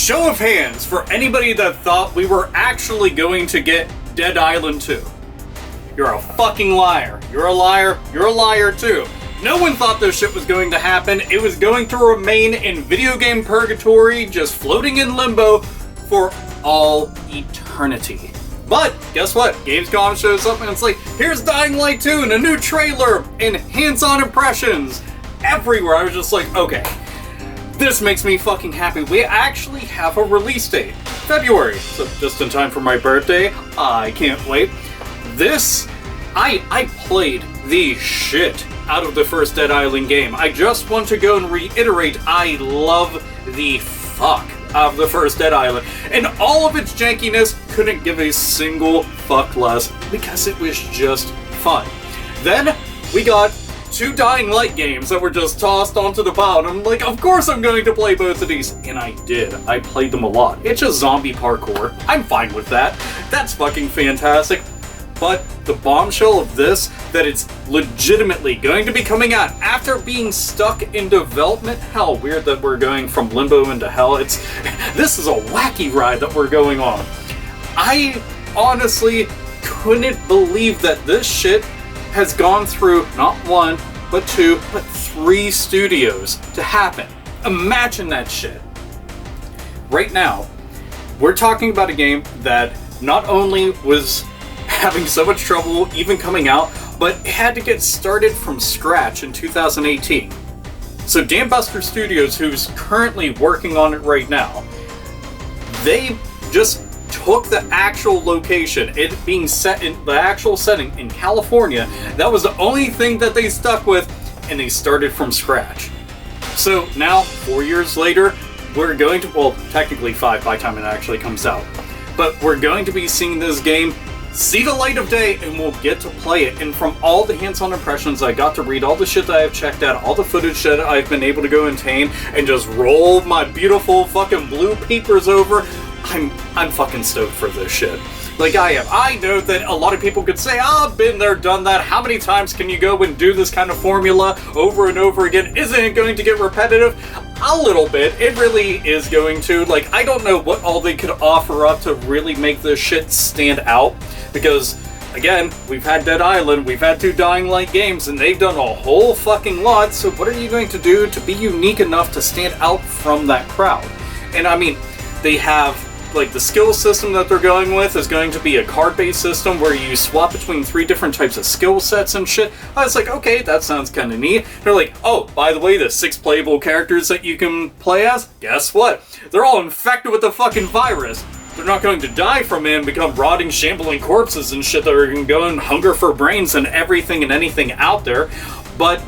show of hands for anybody that thought we were actually going to get Dead Island 2. You're a fucking liar. You're a liar. You're a liar too. No one thought this shit was going to happen. It was going to remain in video game purgatory, just floating in limbo for all eternity. But guess what? Gamescom shows up and it's like, here's Dying Light 2 and a new trailer and hands-on impressions everywhere. I was just like, okay, this makes me fucking happy. We actually have a release date. February. So just in time for my birthday. I can't wait. This, I played the shit out of the first Dead Island game. I just want to go and reiterate, I love the fuck out of the first Dead Island. And all of its jankiness, couldn't give a single fuck less because it was just fun. Then we got 2 Dying Light games that were just tossed onto the pile, and I'm like, of course I'm going to play both of these. And I did. I played them a lot. It's just zombie parkour. I'm fine with that. That's fucking fantastic. But the bombshell of this, that it's legitimately going to be coming out after being stuck in development hell. Weird that we're going from limbo into hell. This is a wacky ride that we're going on. I honestly couldn't believe that this shit has gone through not 1, but 2, but 3 studios to happen. Imagine that shit. Right now, we're talking about a game that not only was having so much trouble even coming out, but it had to get started from scratch in 2018. So Dambuster Studios, who's currently working on it right now, they just took the actual location, it being set in the actual setting in California. That was the only thing that they stuck with, and they started from scratch. So now, 4 years later, we're going to, well, technically 5 by the time it actually comes out, but we're going to be seeing this game see the light of day, and we'll get to play it. And from all the hands-on impressions I got to read, all the shit that I've checked out, all the footage that I've been able to go and obtain, and just roll my beautiful fucking blue peepers over, I'm fucking stoked for this shit. Like I am. I know that a lot of people could say, I've been there, done that. How many times can you go and do this kind of formula over and over again? Isn't it going to get repetitive? A little bit. It really is going to. Like, I don't know what all they could offer up to really make this shit stand out. Because, again, we've had Dead Island, we've had 2 Dying Light games, and they've done a whole fucking lot. So what are you going to do to be unique enough to stand out from that crowd? And I mean, they have, like, the skill system that they're going with is going to be a card-based system where you swap between 3 different types of skill sets and shit. I was like, okay, that sounds kind of neat. They're like, oh, by the way, the 6 playable characters that you can play as, guess what? They're all infected with the fucking virus. They're not going to die from it and become rotting, shambling corpses and shit that are going to go and hunger for brains and everything and anything out there. But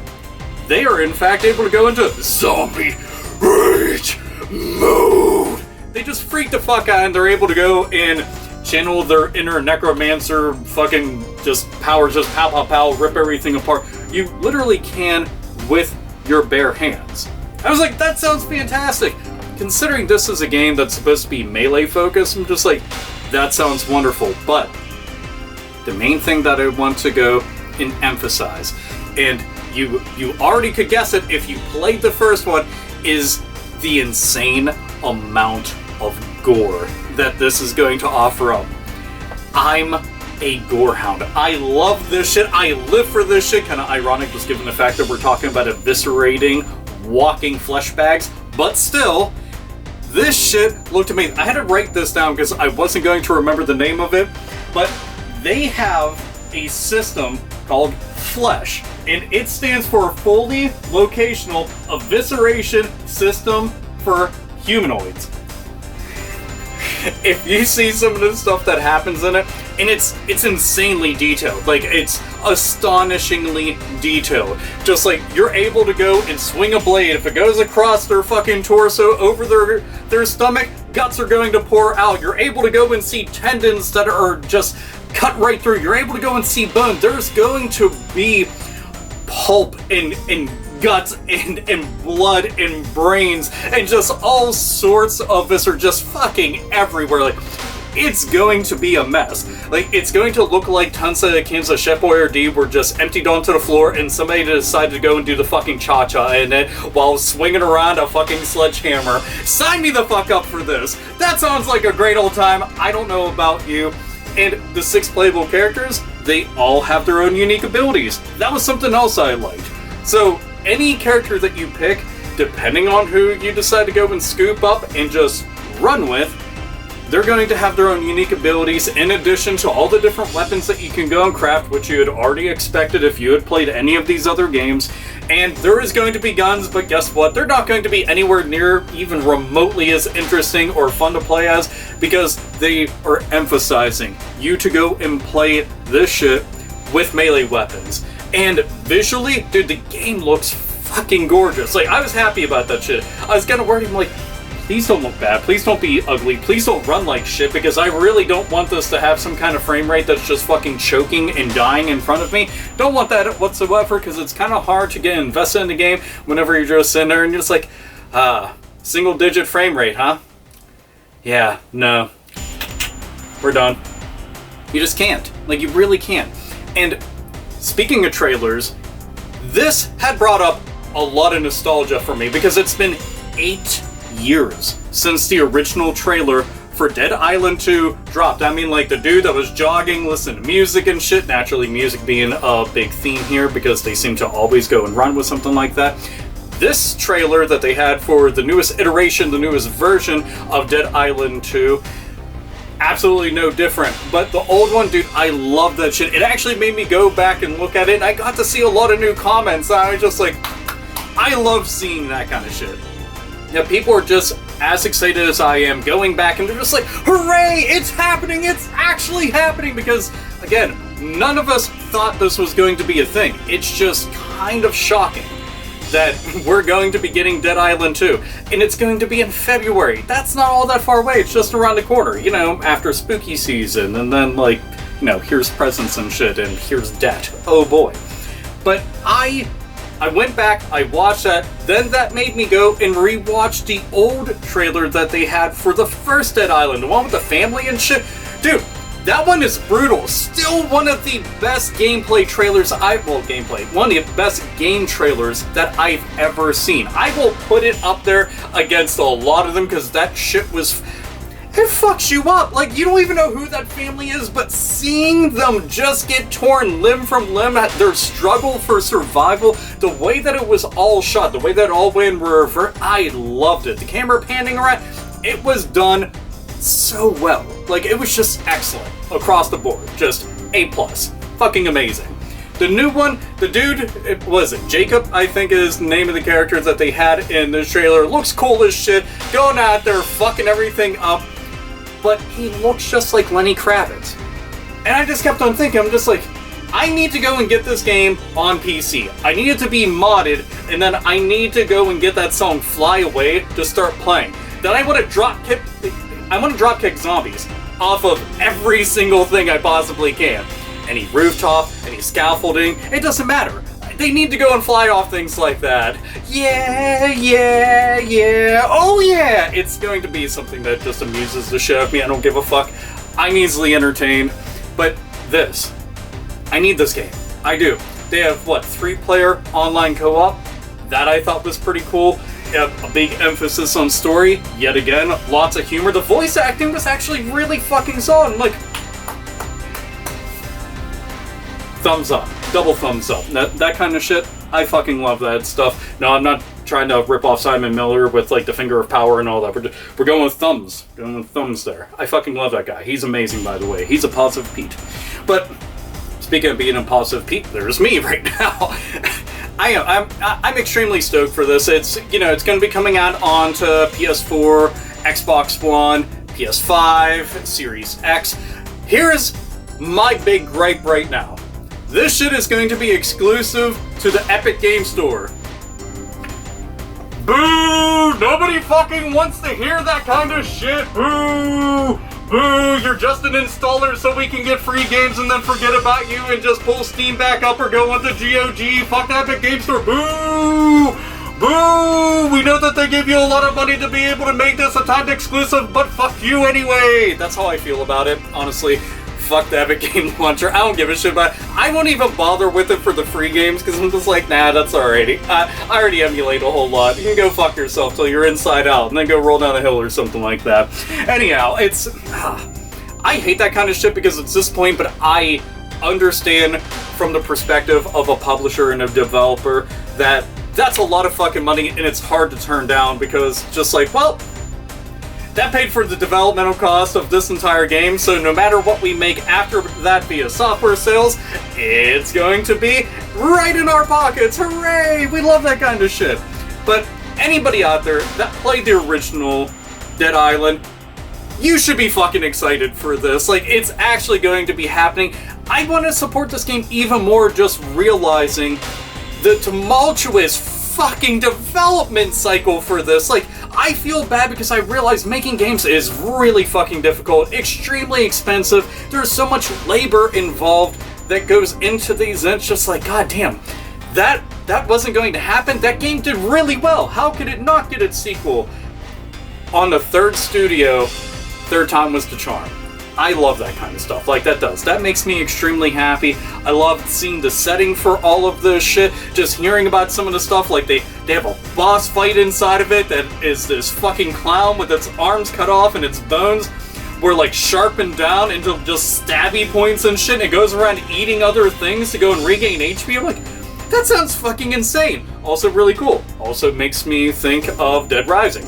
they are, in fact, able to go into zombie rage mode. They just freak the fuck out, and they're able to go and channel their inner necromancer fucking just power, just pow pow pow, rip everything apart. You literally can with your bare hands. I was like, that sounds fantastic. Considering this is a game that's supposed to be melee focused, I'm just like, that sounds wonderful. But the main thing that I want to go and emphasize, and you already could guess it if you played the first one, is the insane amount of gore that this is going to offer up. I'm a gorehound. I love this shit. I live for this shit. Kind of ironic just given the fact that we're talking about eviscerating walking flesh bags, but still, this shit looked amazing. I had to write this down because I wasn't going to remember the name of it, but they have a system called FLESH, and it stands for Fully Locational Evisceration System for Humanoids. If you see some of the stuff that happens in it, and it's insanely detailed. Like, it's astonishingly detailed. Just like, you're able to go and swing a blade. If it goes across their fucking torso, over their stomach, guts are going to pour out. You're able to go and see tendons that are just cut right through. You're able to go and see bone. There's going to be pulp and guts and blood and brains and just all sorts of this are just fucking everywhere. Like, it's going to be a mess. Like, it's going to look like tons of cans of Chef Boyardee were just emptied onto the floor and somebody decided to go and do the fucking cha-cha in it while swinging around a fucking sledgehammer. Sign me the fuck up for this. That sounds like a great old time. I don't know about you. And the 6 playable characters, they all have their own unique abilities. That was something else I liked. So, any character that you pick, depending on who you decide to go and scoop up and just run with, they're going to have their own unique abilities in addition to all the different weapons that you can go and craft, which you had already expected if you had played any of these other games. And there is going to be guns, but guess what? They're not going to be anywhere near even remotely as interesting or fun to play as, because they are emphasizing you to go and play this shit with melee weapons. And visually, dude, the game looks fucking gorgeous. Like, I was happy about that shit. I was kind of worried, I'm like, please don't look bad, please don't be ugly, please don't run like shit, because I really don't want this to have some kind of frame rate that's just fucking choking and dying in front of me. Don't want that whatsoever, because it's kind of hard to get invested in the game whenever you're just sitting there and you're just like, single digit frame rate, huh? Yeah, no. We're done. You just can't. Like, you really can't. And speaking of trailers, this had brought up a lot of nostalgia for me, because it's been 8 years since the original trailer for Dead Island 2 dropped. I mean, like, the dude that was jogging, listening to music and shit, naturally music being a big theme here because they seem to always go and run with something like that. This trailer that they had for the newest iteration, the newest version of Dead Island 2, absolutely no different. But the old one, dude, I love that shit. It actually made me go back and look at it, and I got to see a lot of new comments. I was just like, I love seeing that kind of shit. Yeah, people are just as excited as I am going back, and they're just like, hooray, it's happening, it's actually happening, because, again, none of us thought this was going to be a thing. It's just kind of shocking that we're going to be getting Dead Island 2, and it's going to be in February. That's not all that far away, it's just around the corner, you know, after spooky season, and then, like, you know, here's presents and shit, and here's debt. Oh boy. But I went back, I watched that, then that made me go and rewatch the old trailer that they had for the first Dead Island, the one with the family and shit. Dude, that one is brutal. Still one of the best gameplay trailers one of the best game trailers that I've ever seen. I will put it up there against a lot of them, because that shit was... It fucks you up. Like, you don't even know who that family is, but seeing them just get torn limb from limb at their struggle for survival, the way that it was all shot, the way that it all went in reverse, I loved it. The camera panning around, it was done so well. Like, it was just excellent across the board. Just A+. Fucking amazing. The new one, the dude, Jacob, I think is the name of the character that they had in this trailer. Looks cool as shit, going out there, fucking everything up. But he looks just like Lenny Kravitz. And I just kept on thinking, I'm just like, I need to go and get this game on PC. I need it to be modded, and then I need to go and get that song Fly Away to start playing. Then I want to dropkick zombies off of every single thing I possibly can. Any rooftop, any scaffolding, it doesn't matter. They need to go and fly off things like that. Yeah, yeah, yeah, oh yeah! It's going to be something that just amuses the shit out of me. I don't give a fuck. I'm easily entertained. But this, I need this game. I do. They have, 3-player online co-op? That I thought was pretty cool. A big emphasis on story. Yet again, lots of humor. The voice acting was actually really fucking solid. I'm like, thumbs up. Double thumbs up. That kind of shit, I fucking love that stuff. No, I'm not trying to rip off Simon Miller with, like, the finger of power and all that. We're going with thumbs. Going with thumbs there. I fucking love that guy. He's amazing, by the way. He's a positive Pete. But speaking of being a positive Pete, there's me right now. I'm extremely stoked for this. It's, you know, it's going to be coming out onto PS4, Xbox One, PS5, Series X. Here's my big gripe right now. This shit is going to be exclusive to the Epic Game Store. Boo! Nobody fucking wants to hear that kind of shit. Boo! Boo! You're just an installer so we can get free games and then forget about you and just pull Steam back up or go onto GOG. Fuck the Epic Game Store. Boo! Boo! We know that they give you a lot of money to be able to make this a timed exclusive, but fuck you anyway. That's how I feel about it, honestly. Fuck the Epic Game Launcher. I don't give a shit about it. I won't even bother with it for the free games, because I'm just like, nah, that's alrighty. I already emulate a whole lot. You can go fuck yourself till you're inside out, and then go roll down a hill or something like that. Anyhow, it's... I hate that kind of shit because it's this point, but I understand from the perspective of a publisher and a developer that that's a lot of fucking money, and it's hard to turn down, because just like, well... that paid for the developmental cost of this entire game, so no matter what we make after that via software sales, it's going to be right in our pockets. Hooray! We love that kind of shit. But anybody out there that played the original Dead Island, you should be fucking excited for this. Like, it's actually going to be happening. I want to support this game even more, just realizing the tumultuous fucking development cycle for this. Like, I feel bad because I realize making games is really fucking difficult, extremely expensive. There's so much labor involved that goes into these, and it's just like, god damn, that wasn't going to happen. That game did really well. How could it not get its sequel? On the third studio, third time was the charm. I love that kind of stuff. Like, that makes me extremely happy. I love seeing the setting for all of this shit. Just hearing about some of the stuff, like they have a boss fight inside of it that is this fucking clown with its arms cut off and its bones were like sharpened down into just stabby points and shit, and it goes around eating other things to go and regain HP. I'm like, that sounds fucking insane. Also really cool. Also makes me think of Dead Rising.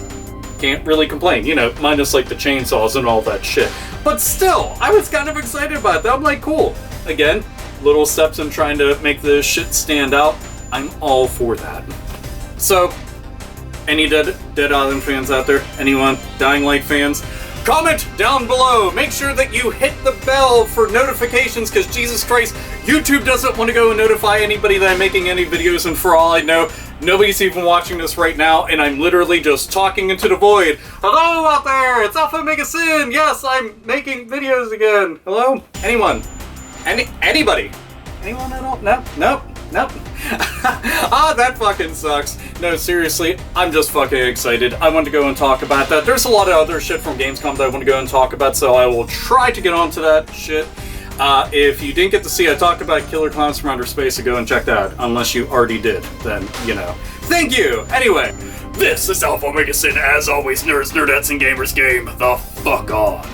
Can't really complain, you know, minus like the chainsaws and all that shit. But still, I was kind of excited about that. I'm like, cool. Again, little steps in trying to make this shit stand out. I'm all for that. So, any Dead Island fans out there? Anyone? Dying Light fans? Comment down below. Make sure that you hit the bell for notifications, because Jesus Christ, YouTube doesn't want to go and notify anybody that I'm making any videos, and for all I know, nobody's even watching this right now, and I'm literally just talking into the void. Hello out there, it's AlphaOmegaSin. Yes, I'm making videos again. Hello? Anyone? Anybody? Anyone at all? No? Nope. Nope. Ah, that fucking sucks. No, seriously, I'm just fucking excited. I want to go and talk about that. There's a lot of other shit from Gamescom that I want to go and talk about, so I will try to get onto that shit. If you didn't get to see, I talked about Killer Clowns from Outer Space, so go and check that out. Unless you already did, then, you know. Thank you! Anyway, this is AlphaOmegaSin. As always, nerds, nerdettes, and gamers game the fuck on.